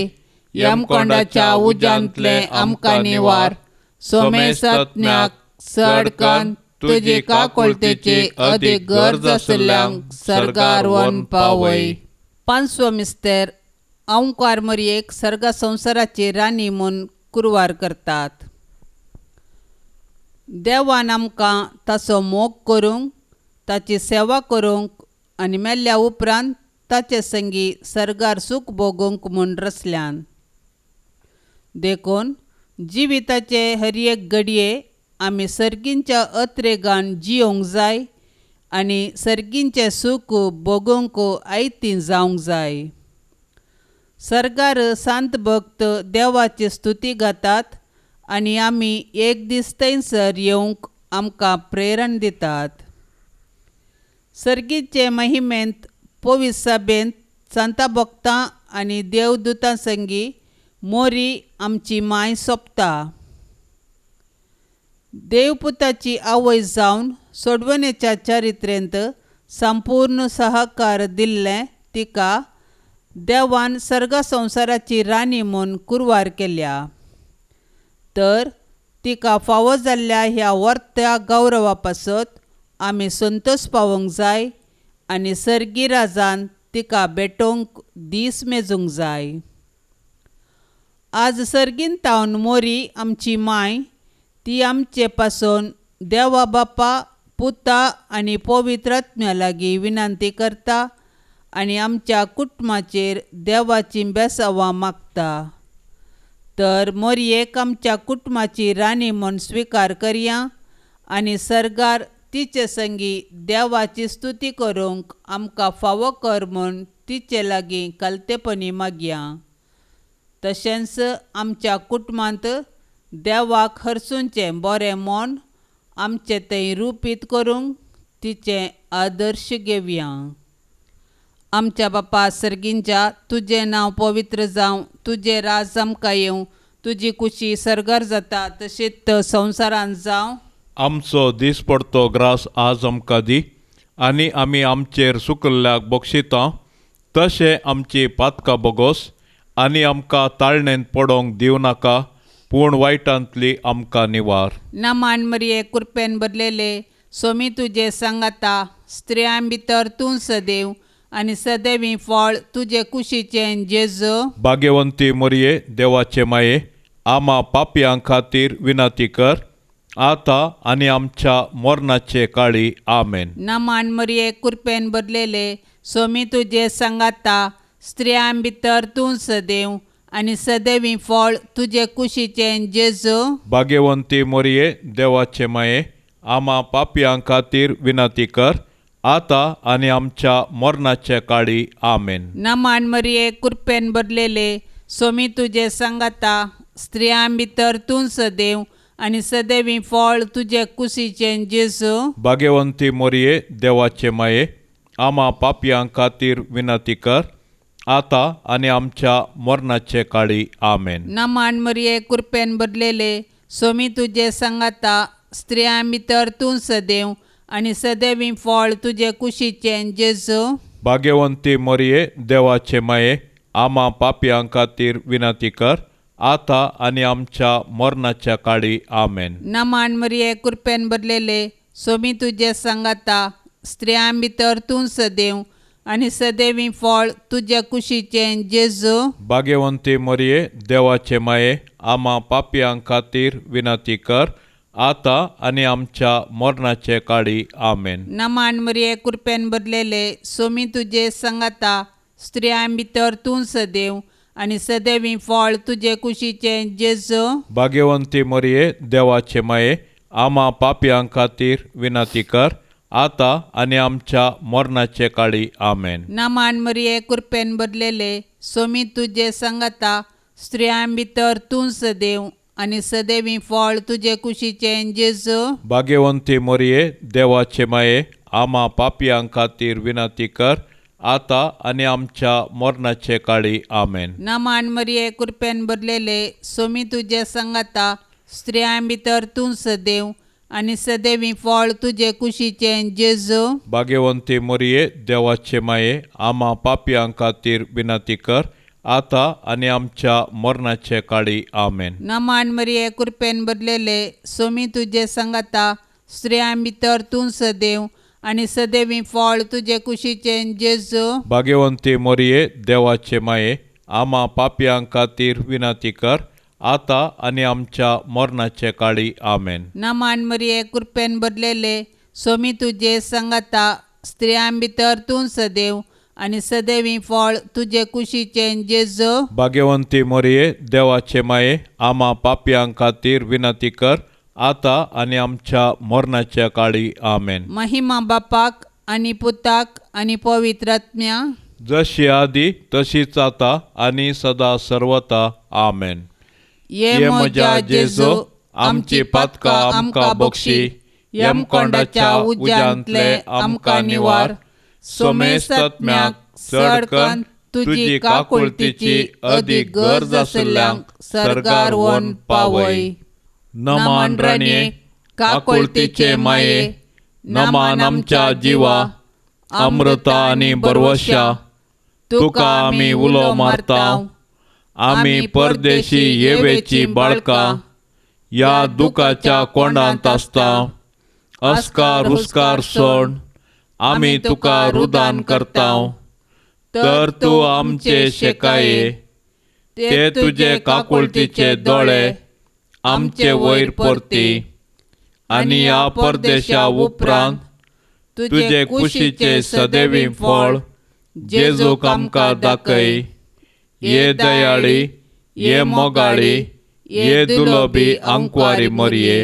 यमकोंडाच्या उज्यांतले आमकां निवार. सोमेस आत्म्याक सडकन तुजी काकोळतेची अदीक गरज आसल्यांक सरकार वन पावय. पांचवो मिस्तेर, ओंकार मरयेक सर्गा संवसाराची राणी म्हूण कुरवार करतात. देवान आमकां ताचो मोग करूंक, ताची सेवा करूंक आनी मेल्ल्या उपरांत ताचे संगी सर्गार सूख भोगूंक म्हूण रचल्यान. देखून जिविताचे हर एक घडये आमी सर्गींच्या अत्रेगान जियोंक जाय आनी सर्गींचें सूख भोगूंक आयतीं जावंक जाय. सर्गार सांत भक्त देवाची स्तुती गातात आनी आमी एक दीस थंयसर येवंक आमकां प्रेरण दितात. सर्गीचे महिमेंत पवित्र सभेंत सांता भक्तां आनी देवदूतां संगी मोरी आमची माय सोंपता. देवपुताची आवय जावन सोडवणेच्या चरित्रेंत संपूर्ण सहकार दिल्लें तिका देवान सर्ग संवसाराची राणी म्हूण कुरवार केल्या. तर तिका फावो जाल्ल्या ह्या वर्त्या गौरवा पासत आमी संतोश पावोंक जाय आनी सर्गी राजान तिका भेटोवंक दीस मेजूंक जाय. आज सर्गीन तावन मोरी आमची माय ती आमचे पासून देवा बापा पुता आनी पवित्र आत्म्या लागीं विनंती करता आनी आमच्या कुटुंबाचेर देवाची बेसांवां मागता. तर मोरयेक आमच्या कुटुंबाची राणी म्हूण स्विकार करया आनी सर्गार तिचे संगी देवाची स्तुती करूंक आमकां फावो कर म्हूण तिचे लागीं कलतेपणी मागया. तशेंच आमच्या कुटुंबांत देवाक हरसूंचें बरें मोन आमचें थंय रुपीत करूंक तिचें आदर्श घेवया. आमच्या बापा सर्गींच्या तुजें नांव पवित्र जावं, तुजें राज आमकां येवं, तुजी कुशी सर्गार जाता तशीच संवसारांत जावं. आमचो दिसपडतो ग्रास आज आमकां दी आनी आमी आमचेर सुकल्ल्याक बक्षिता तशें आमची पातकां बोगोस आनी आमकां ताळणेंत पडोवंक दिवं नाका पूण वायटांतली आमकां निवार. नमान मरिये कृपेन भरलेले सोमी तुजे सांगाता स्त्रियां भितर तूं सदैव आनी सदैवी फळ तुजे कुशीचें जेजू. भाग्यवंती मोरये देवाचे माये आमा पापयां खातीर विनंती कर आतां आनी आमच्या मरणाचे काळी आमेन. नमान मरिये कृपेन भरलेले सोमी तुजे सांगाता स्त्रियां भितर तूं सदैव आनी सदैवी फळ तुजे कुशीचें जेजू. भाग्यवंती मोरये देवाचे माये आमा पापयां खातीर विनंती कर आतां आनी आमच्या मरणाचे काळी आमेन. नमान मरिये कृपेन भरलेले सोमी तुजे सांगाता स्त्रियां भितर तूं सदैव आनी सदैवी फळ तुजे कुशीचें जेजू. भाग्यवंती मोरये देवाचे माये आमा पापयां खातीर विनंती कर आतां आनी आमच्या मरणाचे काळी आमेन. नमान मरिये कृपेन भरलेले सोमी तुजे सांगाता स्त्रियां भितर तूं सदैव आनी सदैवी फळ तुजे कुशीचें जेजू. भाग्यवंती मोरये देवाचे माये आमा पापयां खातीर विनंती कर आतां आनी आमच्या मरणाच्या काळी आमेन. नमान मरिये कृपेन भरलेले सोमी तुजे सांगाता स्त्रियां भितर तूं सदैव आनी सदैवी फळ तुजे कुशीचें जेजू. भाग्यवंती मोरये देवाचे माये आमा पापयां खातीर विनंती कर आतां आनी आमच्या मरणाचे काळी आमेन. नमान मरिये कृपेन भरलेले सोमी तुजे सांगाता स्त्रियां भितर तूं सदैव आनी सदैवी फळ तुजे कुशीचें जेजू. भाग्यवंती मोरये देवाचे माये आमा पापयां खातीर विनंती कर आतां आनी आमच्या मरणाचे काळी आमेन. नमान मरिये कृपेन भरलेले सोमी तुजे सांगाता स्त्रियां भितर तूं सदैव आनी सदैवी फळ तुजे कुशीचें जेजू. भाग्यवंती मोरये देवाचे माये आमा पापयां खातीर विनंती कर आतां आनी आमच्या मरणाचे काळी आमेन. नमान मरिये कृपेन भरलेले सोमी तुजे सांगाता स्त्रियां भितर तूं सदैव आनी सदैवी फळ तुजे कुशीचें जेजू. भाग्यवंती मोरये देवाचे माये आमा पापयां खातीर विनंती कर आतां आनी आमच्या मरणाचे काळी आमेन. नमान मरिये कृपेन भरलेले सोमी तुजे सांगाता स्त्रियां भितर तूं सदैव आनी सदैवी फळ तुजे कुशीचें जेजू. भाग्यवंती मोरये देवाचे माये आमा पापयां खातीर विनंती कर आतां आनी आमच्या मरणाचे काळी आमेन. नमान मरिये कृपेन भरलेले सोमी तुजे सांगाता स्त्रियां भितर तूं सदैव आनी सदैवी फळ तुजे कुशीचें जेजू. भाग्यवंती मोरये देवाचे माये आमा पापयां खातीर विनंती कर आतां आनी आमच्या मरणाच्या काळी आमेन. महिमा बापाक आनी पुताक आनी पवित्र आत्म्या जशी आदी तशीच आता आणि सदा सर्वता आमेन. ये म्हज्या जेजू आमची पातकां आमकां बक्षी, यम कोंडाच्या उज्यांतले आमकां निवार, सोमेस्तत्म्याक चडकन तुजी काकुळतीची अदीक गरज आशिल्ल्यांक सर्गार व्हरून पावय. नमान राणये काकुळतीचे माये, नमान आमच्या जिवा, अमृता आनी बरवशा, तुका आमी उलो मारतांव. आमी परदेशी येवेची बाळकां या दुखाच्या कोंडांत आसतांव. अस्कार हुस्कार सोड, आमी तुका रुदान करतांव. तर तूं आमचे शेकाये, ते तुजे काकुळतीचे दोळे आमचे वयर परती. आनी ह्या परदेशा उपरांत तुजे कुशीचे सदैवी फळ जेजूक आमकां दाखय. ये दयाळी, ये मोगाळी, ये दुलोबी अंकवारी मरिये.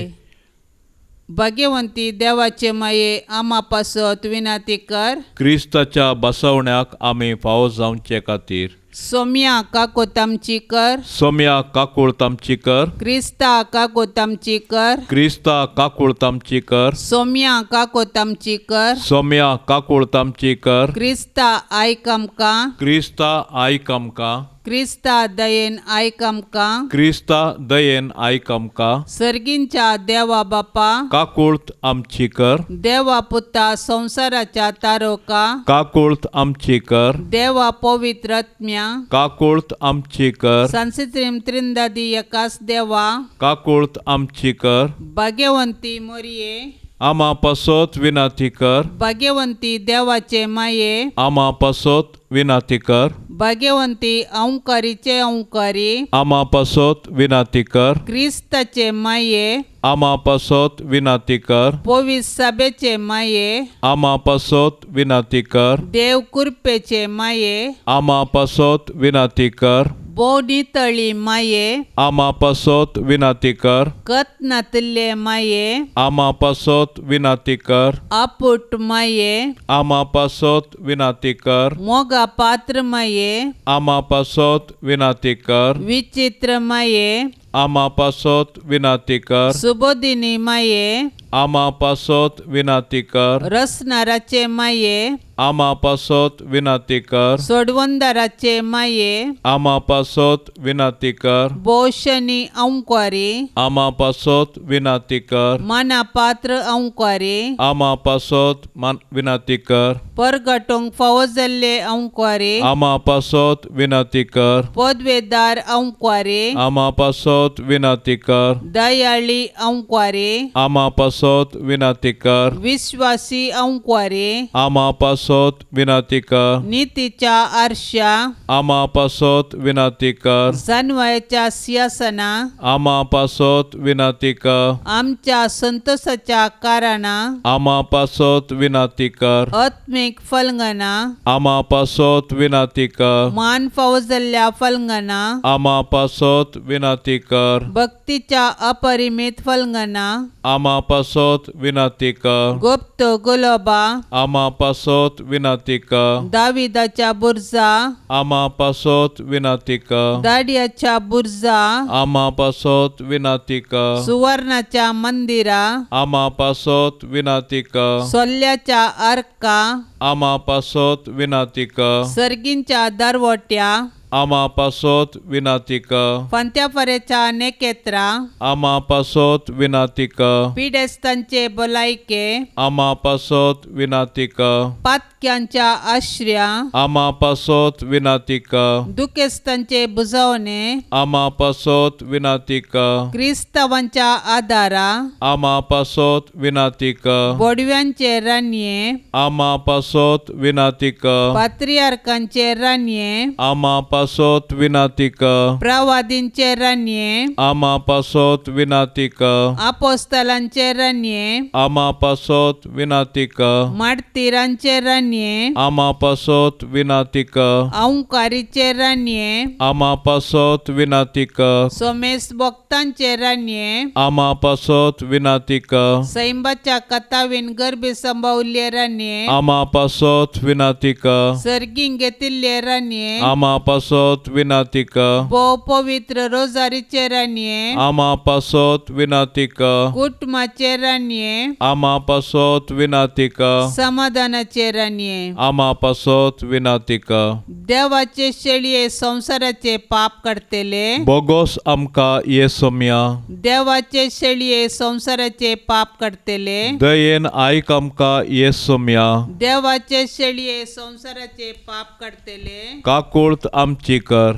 भाग्यवंती देवाचे माये आमा पासत विनाती कर. क्रिस्ताच्या बसवण्याक आमी फावो जावचे खातीर सोम्या काकोतामची कर. सोम्या काकुळतामची कर. क्रिस्ता काकोतामची कर. क्रिस्ता काकुळतामची कर. सोम्या काकोतामची कर. सोम्या काकुळतामची कर. क्रिस्ता आयक आमकां. क्रिस्ता आयक आमकां. क्रिस्ता दयेन आयक आमकां. क्रिस्ता दयेन आयक आमकां. सर्गींच्या देवा बापा, काकुळत आमची कर. देवा पुता संसाराच्या तारोका, काकुळत आमची कर. देवा पवित्र आत्म्या, काकुळत आमची कर. संसित्रीम त्रिंदादी एकाच देवा, काकुळत आमची कर. भाग्यवंती मोरये, आमा पासत विनाती कर. भाग्यवंती देवाचे माये, आमा पासत विनाती कर. भाग्यवंती औंकारीचे औंकारी, आमा पासत विनाती कर. क्रिस्ताचे माये, आमा पासत विनाती कर. पवित्र सभेचे माये, आमा पासत विनाती कर. देव कृपेचे माये, आमा पासत विनाती कर. बोनितळी माये, आमा पासत विनाती कर. कतनातले माये, आमा पासत विनाती कर. आपुट माये, आमा पासत विनाती कर. मोगा पात्र माये, आमा पासत विनाती कर. विचित्र माये, आमा पासत विनाती कर. सुबोधिनी माये, आमा पासत विनाती कर. रसनाराचे माये, आमा पासत विनाती कर. सोडवंदाराचे माये, आमा पासत विनाती कर. बोशनी औंकारी, आमा पासत विनाती कर. मना पात्र औंकारी, आमा पासत विनाती कर. परगटोंक फावो जाल्ले औंकारी, आमा पासत विनाती कर. पदवेदार औंकारी, आमा पासत विनाती कर. दयाळी औंकारी, आमा पासत विनाती कर. विश्वासी औंकारी, आमा पासत विनाती कर. नीतीच्या आरशा, आमा पासत विनाती कर. सन्वयाच्या सिंहासना, आमा पासत विनाती कर. आमच्या संतोषाच्या कारणा, आमा पासत विनाती कर. आत्मिक फलंगना, आमा पासत विनाती कर. मान फावो जाल्ल्या फलंगना, आमा पासत विनाती कर. भक्तीच्या अपरिमित फलंगना, आमा पासत विनाती कर. गुप्त गुलाबा, आमा पासत विनाती कर. दाविदाच्या बुर्जा, आमा पासत विनाती कर. दाडियाच्या बुर्जा, आमा पासत विनाती कर. सुवर्णाच्या मंदिरा, आमा पासत विनाती कर. सोल्ल्याच्या अर्का, आमा पासत विनाती कर. सर्गींच्या दरवट्या, आमा पासत विनाती कर. पंत्याफरेच्या नेकेत्रा, आमा पासत विनाती कर. पिडेस्तांचे भलायके, आमा पासत विनाती कर. पातक्यांच्या आश्रया, आमा पासत विनाती कर. दुखेस्तांचे बुजवणे, आमा पासत विनाती कर. क्रिस्तावांच्या आदारा, आमा पासत विनाती कर. बोडव्यांचे रान्ये, आमा पासत विनाती कर. पात्रियार्कांचे रान्ये, आमा पासत विनाती कर प्रवादींचे रान्ये आमा पासत विनाती कर आपोस्तलांचे रान्ये आमा पासत विनाती कर मार्तिरांचे रान्ये आमा पासत विनाती कर औंकारीचे रान्ये आमा पासत विनाती कर सोमेस भक्तांचे रान्ये आमा पासत विनाती कर सैंबाच्या कथावीन गर्भी संभावले रान्ये आमा पासत विनाती कर सर्गीन घेतिल्ले रान्ये आमा पासत विनाती कर भोव पवित्र रोजारीचे रान्ये आमा पासत विनाती कर कुटुंबाचे रान्ये आमा पासत विनाती कर समाधानाचे रान्ये आमा पासत विनाती कर देवाचे शेळये संसाराचे पाप काडतेले बोगोस आमका येसम्या देवाचे शेळये संसाराचे पाप काडतेले दयेन आयक आमका येसम्या देवाचे शेळये संसाराचे पाप काडतेले काकुळत आमची कर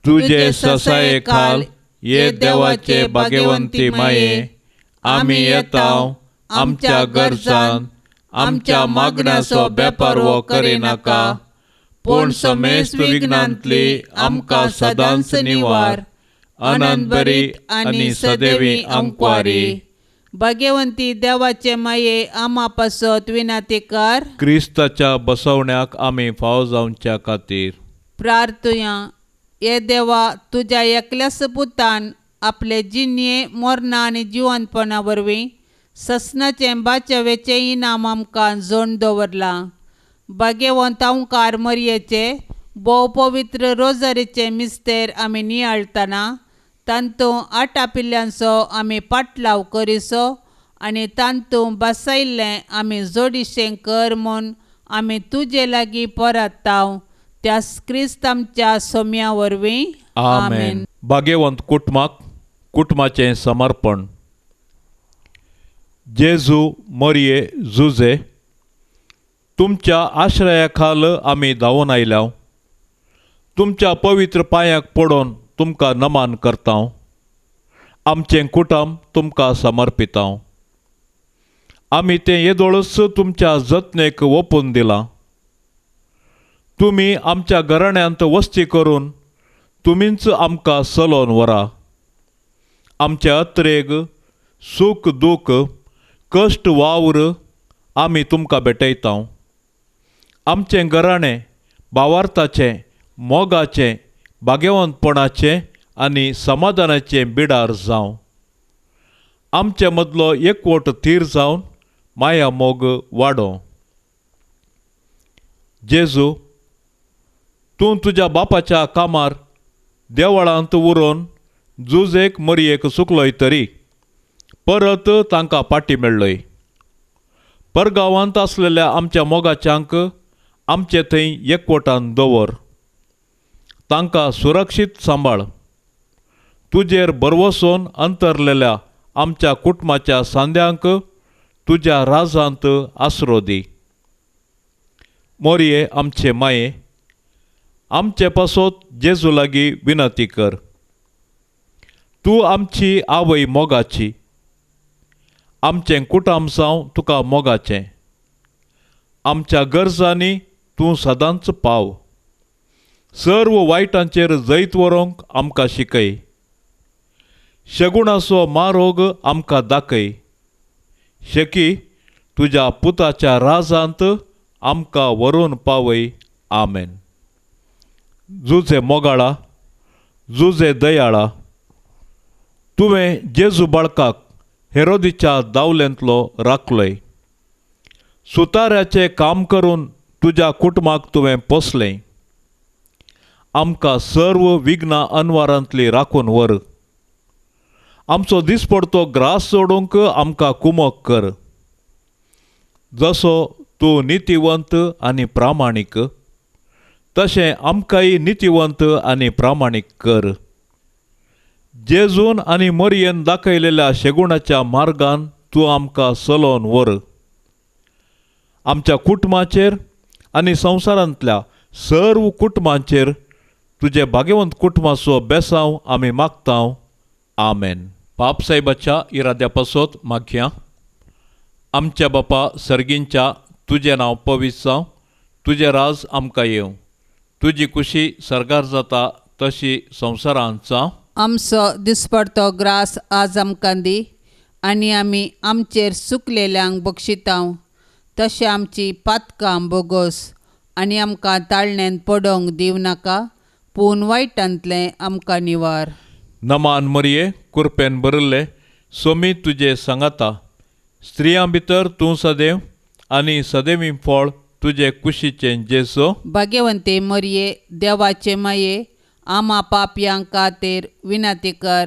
तुझे ससाये खाल ये देवाचे भाग्यवंती माये आमी येताव आमच्या गरजान आमच्या मागण्याचो बेपार वो करिनाका पूण समेस्त विघ्नांतली आमकां सदांच निवार अनंत बरी आनी सदैवी अंकवारी भाग्यवंती देवाचे माये आमा पासत विनाती कर क्रिस्ताच्या बसवण्याक आमी फाव जावच्या खातीर प्रार्थुया ये देवा तुज्या एकल्याच पुतान आपले जिन्ये मोरणा आनी जिवंतपणा वरवीं ससनाचे बाचवेचे इनाम आमकां जोड दवरलां भाग्यवंत ओंकार मरयेचे भोव पवित्र रोजारीचे मिस्तेर आमी नियाळतना तांतू 8 पिल्ल्यांचो आमी पाटलाव करिसो आनी तांतू बसयल्लें आमी जोडिशें कर म्हूण आमी तुजे लागीं परताव त्या क्रिस्त आमच्या सोम्या वरवीं आमेन. भाग्यवंत कुटुंबाचें समर्पण. जेजू मरिये जुजे तुमच्या आश्रया खाल आमी धांवून आयल्या. तुमच्या पवित्र पांयाक पडोवन तुमकां नमन करता. आमचें कुटुंब तुमकां समर्पिता. आमी तें येदोळस तुमच्या जतनेक ओपून दिलां. तुमी आमच्या घराण्यांत वस्ती करून तुमीच आमकां चलोवन व्हरा. आमच्या अत्रेक सूख दूख कश्ट वावर आमी तुमकां भेटयता. आमचें घराणें भावार्थाचें मोगाचें भाग्यवंतपणाचें आनी समाधानाचें बिडार जावं. आमचे मदलो एकवट थीर जावन माया मोग वाडो. जेजू तूं तुज्या बापाच्या कामार देवळांत उरोवन जुजेक मरयेक चुकलोय तरी परत तांकां पाटी मेळ्ळय. परगांवांत आसलेल्या आमच्या मोगाच्यांक आमचे थंय एकवटान दवर. तांकां सुरक्षीत सांबाळ. तुजेर बरवसोन अंतरलेल्या आमच्या कुटुंबाच्या सांद्यांक तुज्या राजांत आसरो दी. मोरये आमचे माये आमचे पासत जेजू लागीं विनंती कर. तूं आमची आवय मोगाची. आमचें कुटुंब जावं तुका मोगाचें. आमच्या गरजांनी तूं सदांच पाव. सर्व वायटांचेर जैत व्हरूंक आमकां शिकय. शगुणाचो मारोग आमकां दाखय. शेकी तुज्या पुताच्या राजांत आमकां व्हरून पावय. आमेन. जुजे मोगाळा जुजे दयाळा तुवें जेजू बाळकाक हेरोदीच्या दावलेंतलो राखलोय. सुताऱ्याचें काम करून तुज्या कुटुंबाक तुवें पोसलें. आमकां सर्व विघ्नां अनवारांतली राखून व्हर. आमचो दिसपडतो ग्रास सोडूंक आमकां कुमोक कर. जसो तूं नितिवंत आनी प्रामाणीक तशें आमकांय नितिवंत आनी प्रामाणीक कर. जेजून आनी मरयेन दाखयलेल्या शेगुणाच्या मार्गान तूं आमकां चलोवन व्हर. आमच्या कुटुंबाचेर आनी संवसारांतल्या सर्व कुटुंबांचेर तुजे भाग्यवंत कुटुंबाचो बेसांव आमी मागता. आमेन. बाप साहेबाच्या इराद्या पासत मागया. आमच्या बापा सर्गींच्या तुजें नांव पवित्र जावं. तुजें राज आमकां येवं. तुजी कुशी सरकार जाता तशी संवसारांचा आमचो दिसपडतो ग्रास आज आमकां दी आनी आमी आमचेर चुकलेल्यांक बक्षितांव तशें आमची पातकां बोगोस आनी आमकां ताळण्यांत पडोवंक दिव नाका पूण वायटांतलें आमकां निवार. नमान मरये कुरपेन बरयल्ले सोमी तुजे सांगाता स्त्रियां भितर तूं सदैव आनी सदैवी फळ तुजे कुशीचें जेसो. भाग्यवंते मरये देवाचे माये आमा पापयांक खातीर विनंती कर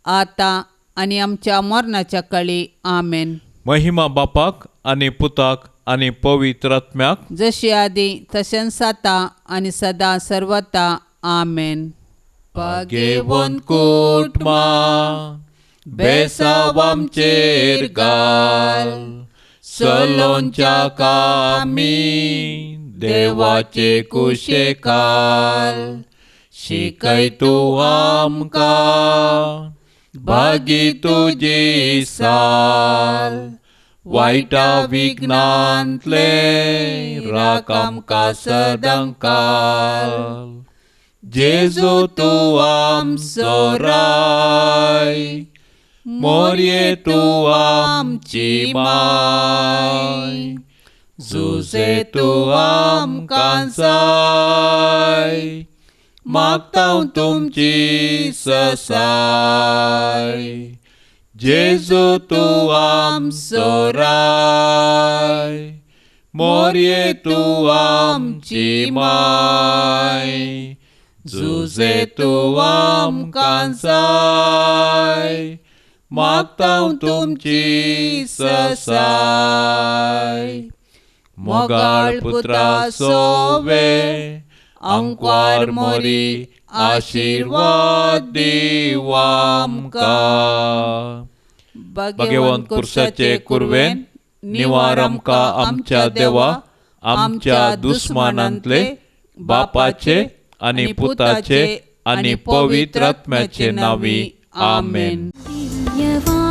आतां आनी आमच्या मरणाच्या काळी आमेन. महिमा बापाक आनी पुताक आनी पवित्र आत्म्याक जशी आदी तशेंच जाता आनी सदां सर्वता आमेन. भाग्यवंत कुटुंबा बेसाव आमचेर घाल सलोंच्या कामी देवाचे कुशेकाल शिकय तूं आमकां भागी तुजी साल वायटा विघ्नांतले राख आमकां सदां काल. जेजू तूं आमचो राय मोरये तूं आमची माय जुजे तूं आमकां जाय मागतां तुमची ससाय. जेजू तूं आमचो राय मोरये तूं आमची माय जुजे तूं आमकां जाय मागतां तुमची ससाय. मोगाळ पुत्रा सोवे अंकवार मोरी आशीर्वाद दिव आमकां. भगवंत कुर्साचे कुरवेन निवार आमकां आमच्या देवा आमच्या दुस्मानांतले बापाचे आनी पुताचे आनी पवित्र आत्म्याचे नांवी आमेन. दिव्यवाणी